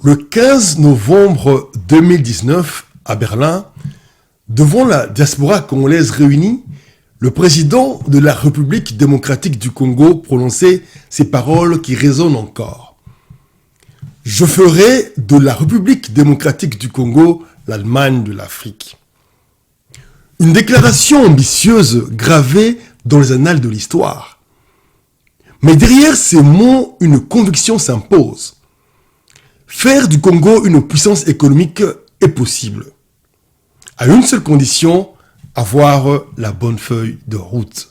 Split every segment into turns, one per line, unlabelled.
Le 15 novembre 2019, à Berlin, devant la diaspora congolaise réunie, le président de la République démocratique du Congo prononçait ces paroles qui résonnent encore. « Je ferai de la République démocratique du Congo l'Allemagne de l'Afrique. » Une déclaration ambitieuse gravée dans les annales de l'histoire. Mais derrière ces mots, une conviction s'impose. Faire du Congo une puissance économique est possible. À une seule condition, avoir la bonne feuille de route.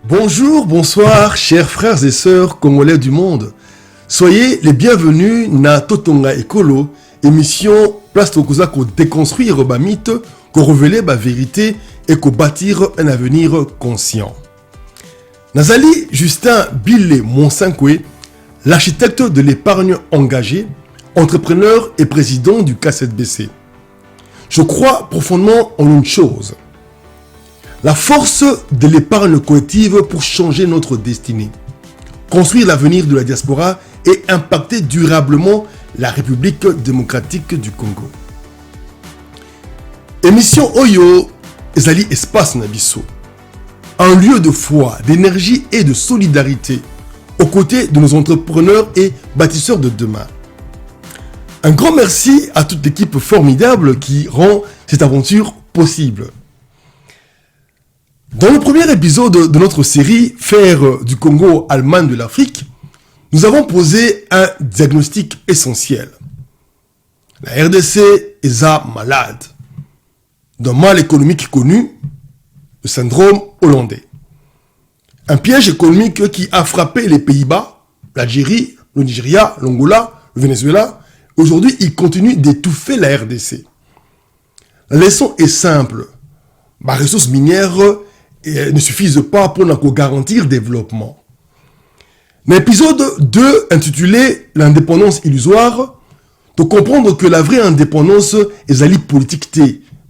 Bonjour, bonsoir, chers frères et sœurs congolais du monde. Soyez les bienvenus na Totonga Ekolo, émission place tokoza ko déconstruire ba mythe, ko révéler ba vérité et ko bâtir un avenir conscient. Nazali Justin Bille Monsankwe, l'architecte de l'épargne engagée, entrepreneur et président du K7BC. Je crois profondément en une chose. La force de l'épargne collective pour changer notre destinée, construire l'avenir de la diaspora et impacter durablement la République démocratique du Congo. Émission Oyo, Ezali Espace Nabiso, un lieu de foi, d'énergie et de solidarité aux côtés de nos entrepreneurs et bâtisseurs de demain. Un grand merci à toute l'équipe formidable qui rend cette aventure possible. Dans le premier épisode de notre série « Faire du Congo Allemagne de l'Afrique », nous avons posé un diagnostic essentiel. La RDC est malade d'un mal économique connu, le syndrome hollandais. Un piège économique qui a frappé les Pays-Bas, l'Algérie, le Nigeria, l'Angola, le Venezuela. Aujourd'hui, il continue d'étouffer la RDC. La leçon est simple. Les ressources minières ne suffisent pas pour nous garantir le développement. L'épisode 2, intitulé « L'indépendance illusoire », de comprendre que la vraie indépendance est la politique,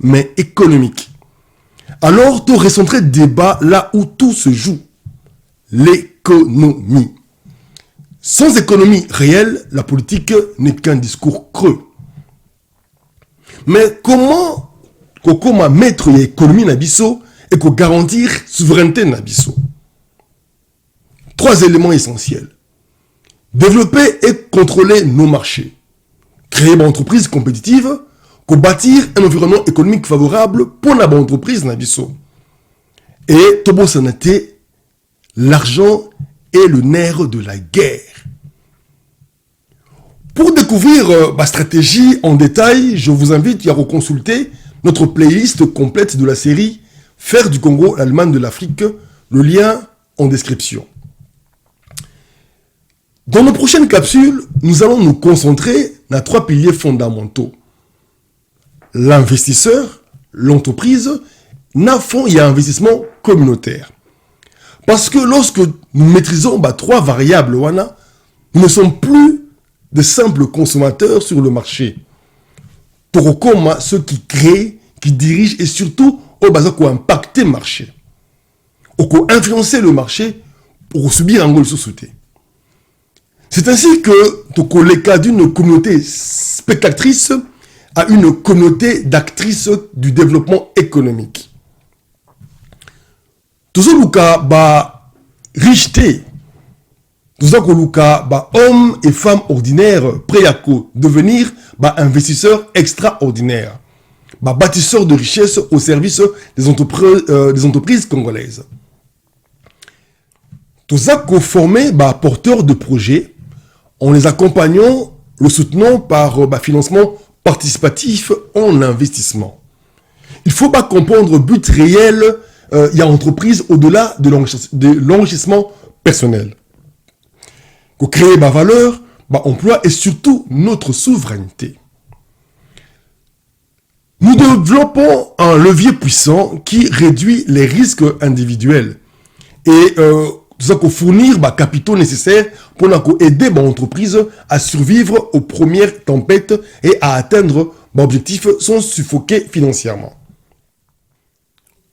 mais économique. Alors, tu recentrer le débat là où tout se joue, l'économie. Sans économie réelle, la politique n'est qu'un discours creux. Mais comment mettre l'économie nabiso et qu'on garantir souveraineté nabiso? Trois éléments essentiels. Développer et contrôler nos marchés. Créer une entreprise compétitive, qu'on bâtir un environnement économique favorable pour la entreprise nabiso. Et tobo sanate, l'argent est le nerf de la guerre. Pour découvrir ma stratégie en détail, je vous invite à reconsulter notre playlist complète de la série Faire du Congo l'Allemagne de l'Afrique, le lien en description. Dans nos prochaines capsules, nous allons nous concentrer sur 3 piliers fondamentaux. L'investisseur, l'entreprise, n'a fonds et investissement communautaire. Parce que lorsque nous maîtrisons 3 variables, nous ne sommes plus de simples consommateurs sur le marché. Pour ceux qui créent, qui dirigent et surtout pour impacter le marché. Pour influencer le marché pour subir un rôle société. C'est ainsi que le cas d'une communauté spectatrice à une communauté d'actrices du développement économique. Tout ça, richté. Tout ça, hommes et femmes ordinaires prêts à devenir investisseurs extraordinaires. Bâtisseurs de richesse au service des entreprises congolaises. Tout ça, formés porteurs de projets, en les accompagnant, le soutenant par financement participatif en investissement. Il faut comprendre le but réel il y a entreprise au-delà de l'enrichissement personnel. Pour créer ma valeur, emploi et surtout notre souveraineté. Nous développons un levier puissant qui réduit les risques individuels et tout ça pour fournir capitaux nécessaires pour aider l'entreprise à survivre aux premières tempêtes et à atteindre l'objectif sans suffoquer financièrement.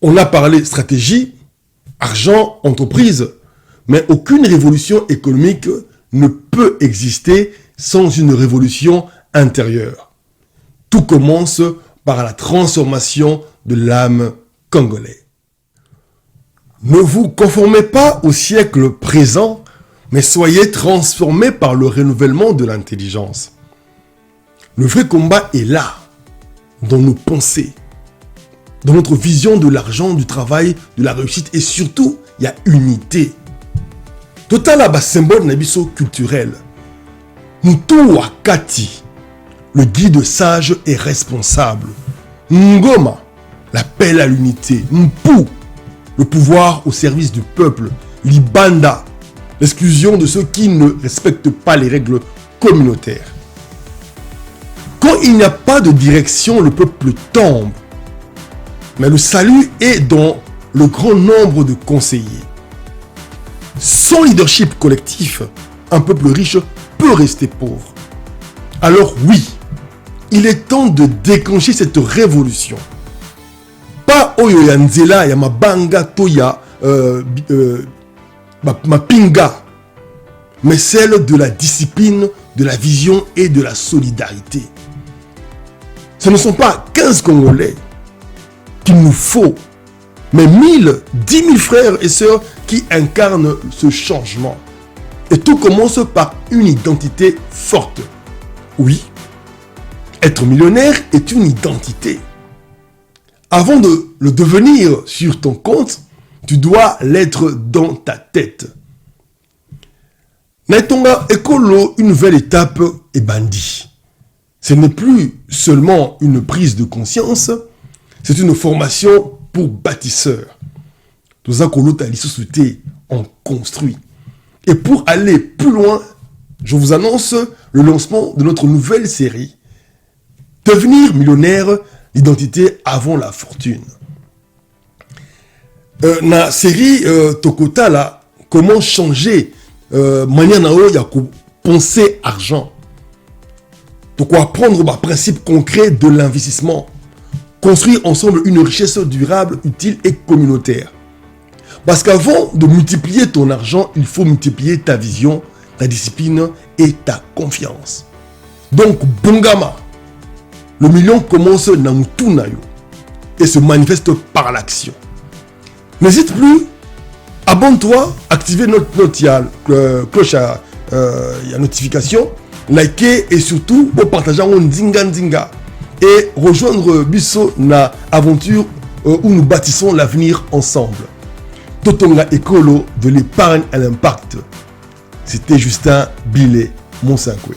On a parlé stratégie, argent, entreprise, mais aucune révolution économique ne peut exister sans une révolution intérieure. Tout commence par la transformation de l'âme congolaise. Ne vous conformez pas au siècle présent, mais soyez transformés par le renouvellement de l'intelligence. Le vrai combat est là, dans nos pensées, dans notre vision de l'argent, du travail, de la réussite et surtout, il y a unité. Total a symbole nabiso culturel. Mutu Wakati, le guide sage et responsable. Ngoma, l'appel à l'unité. Mpu, le pouvoir au service du peuple. Libanda, l'exclusion de ceux qui ne respectent pas les règles communautaires. Quand il n'y a pas de direction, le peuple tombe. Mais le salut est dans le grand nombre de conseillers. Sans leadership collectif, un peuple riche peut rester pauvre. Alors oui, il est temps de déclencher cette révolution. Pas Oyo Yanzela, Yamabanga, Toya, Mapinga, mais celle de la discipline, de la vision et de la solidarité. Ce ne sont pas 15 Congolais qu'il nous faut, mais 10 000 frères et sœurs qui incarnent ce changement. Et tout commence par une identité forte. Oui, être millionnaire est une identité. Avant de le devenir sur ton compte, tu dois l'être dans ta tête. Naitonga Ekolo, une nouvelle étape est bandit. Ce n'est plus seulement une prise de conscience, c'est une formation pour bâtisseurs. Tout ça qu'on a société, on construit. Et pour aller plus loin, je vous annonce le lancement de notre nouvelle série. Devenir millionnaire, l'identité avant la fortune. La série Tokota là, comment changer manière de penser argent. Donc apprendre le principe concret de l'investissement. Construire ensemble une richesse durable, utile et communautaire. Parce qu'avant de multiplier ton argent, il faut multiplier ta vision, ta discipline et ta confiance. Donc, Bongama, le million commence dans Mutunayo et se manifeste par l'action. N'hésite plus, abonne-toi, activez notre cloche à notification, likez et surtout partager en Nzinga et rejoindre Bisso na aventure où nous bâtissons l'avenir ensemble. Totonga Ekolo de l'épargne à l'impact. C'était Justin Billet Monsankwe.